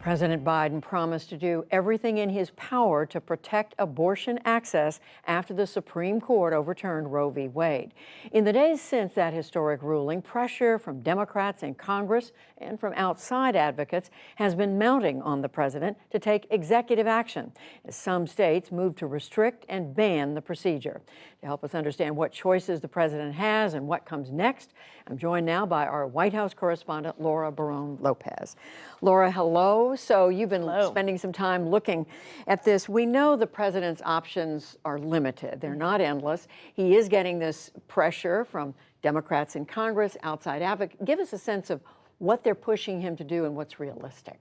President Biden promised to do everything in his power to protect abortion access after the Supreme Court overturned Roe v. Wade. In the days since that historic ruling, pressure from Democrats in Congress and from outside advocates has been mounting on the president to take executive action as some states move to restrict and ban the procedure. To help us understand what choices the president has and what comes next, I'm joined now by our White House correspondent, Laura Barone-Lopez. Laura, hello. So you've been spending some time looking at this. We know the president's options are limited. They're not endless. He is getting this pressure from Democrats in Congress, outside advocates. Give us a sense of what they're pushing him to do and what's realistic.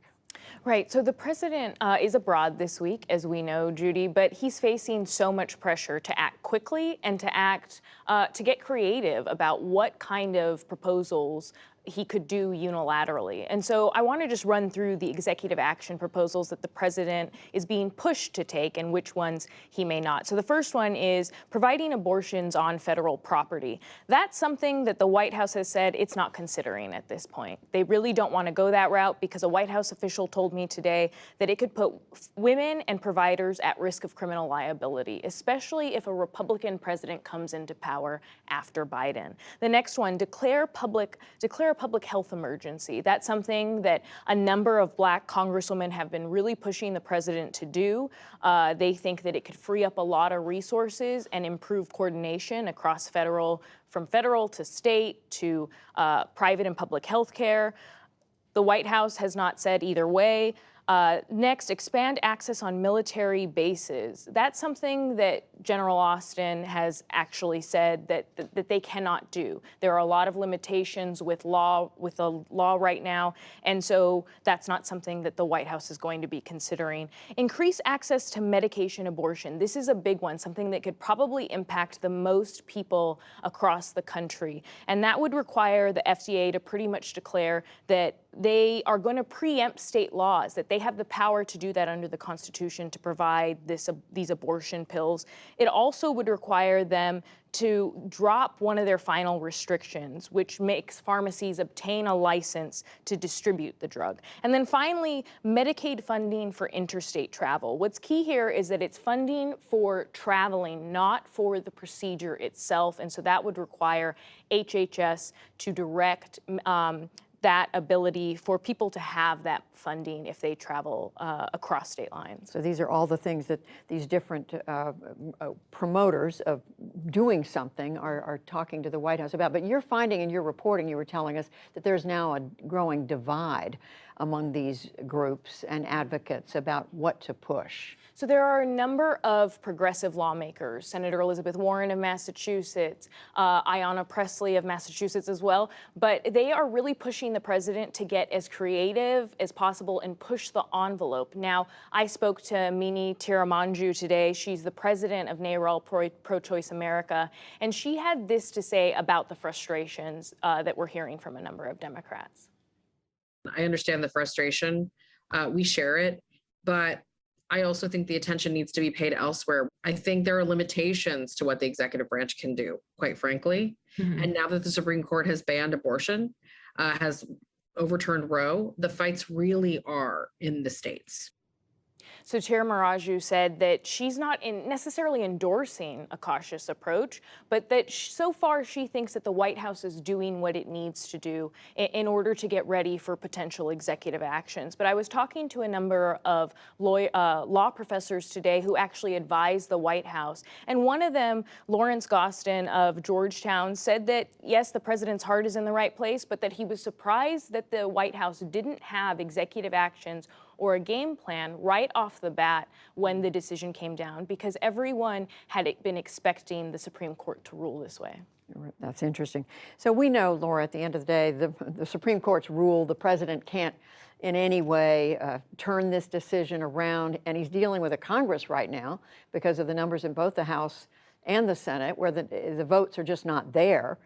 Right. So the president is abroad this week, as we know, Judy, but he's facing so much pressure to act quickly and to get creative about what kind of proposals he could do unilaterally. And so I want to just run through the executive action proposals that the president is being pushed to take and which ones he may not. So the first one is providing abortions on federal property. That's something that the White House has said it's not considering at this point. They really don't want to go that route because a White House official told me today that it could put women and providers at risk of criminal liability, especially if a Republican president comes into power after Biden. The next one, declare a public health emergency. That's something that a number of Black congresswomen have been really pushing the president to do. They think that it could free up a lot of resources and improve coordination across from federal to state to private and public health care. The White House has not said either way. Next, expand access on military bases. That's something that General Austin has actually said that they cannot do. There are a lot of limitations with the law right now, and so that's not something that the White House is going to be considering. Increase access to medication abortion. This is a big one, something that could probably impact the most people across the country, and that would require the FDA to pretty much declare that they are going to preempt state laws, that they have the power to do that under the Constitution to provide these abortion pills. It also would require them to drop one of their final restrictions, which makes pharmacies obtain a license to distribute the drug. And then finally, Medicaid funding for interstate travel. What's key here is that it's funding for traveling, not for the procedure itself. And so that would require HHS to direct that ability for people to have that funding if they travel across state lines. So these are all the things that these different promoters of doing something are talking to the White House about. But you're finding in your reporting, you were telling us that there's now a growing divide among these groups and advocates about what to push. So there are a number of progressive lawmakers, Senator Elizabeth Warren of Massachusetts, Ayanna Pressley of Massachusetts as well, but they are really pushing the president to get as creative as possible and push the envelope. Now, I spoke to Mimi Tiramanju today. She's the president of NARAL Pro-Choice America, and she had this to say about the frustrations that we're hearing from a number of Democrats. I understand the frustration. We share it, but I also think the attention needs to be paid elsewhere. I think there are limitations to what the executive branch can do, quite frankly. Mm-hmm. And now that the Supreme Court has banned abortion, has overturned Roe, the fights really are in the states. So Chair Maraju said that she's not necessarily endorsing a cautious approach, but that so far she thinks that the White House is doing what it needs to do in order to get ready for potential executive actions. But I was talking to a number of law professors today who actually advise the White House. And one of them, Lawrence Gostin of Georgetown, said that, yes, the president's heart is in the right place, but that he was surprised that the White House didn't have executive actions or a game plan right off the bat when the decision came down, because everyone had been expecting the Supreme Court to rule this way. That's interesting. So we know, Laura, at the end of the day, the Supreme Court's rule, the president can't in any way turn this decision around, and he's dealing with a Congress right now because of the numbers in both the House and the Senate, where the votes are just not there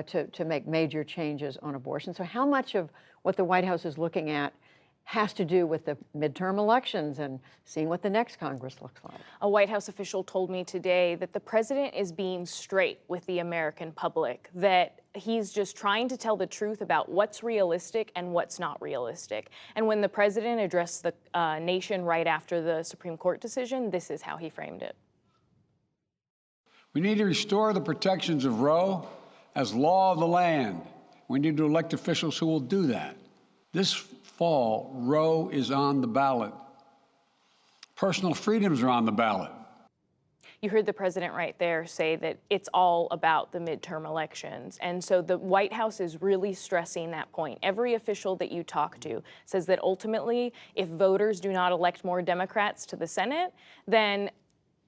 to make major changes on abortion. So how much of what the White House is looking at has to do with the midterm elections and seeing what the next Congress looks like? A White House official told me today that the president is being straight with the American public, that he's just trying to tell the truth about what's realistic and what's not realistic. And when the president addressed the nation right after the Supreme Court decision, this is how he framed it. We need to restore the protections of Roe as law of the land. We need to elect officials who will do that. This fall, Roe is on the ballot. Personal freedoms are on the ballot. You heard the president right there say that it's all about the midterm elections. And so the White House is really stressing that point. Every official that you talk to says that ultimately, if voters do not elect more Democrats to the Senate, then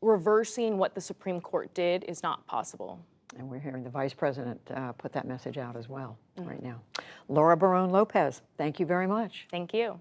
reversing what the Supreme Court did is not possible. And we're hearing the vice president put that message out as well right now. Laura Barone Lopez, thank you very much. Thank you.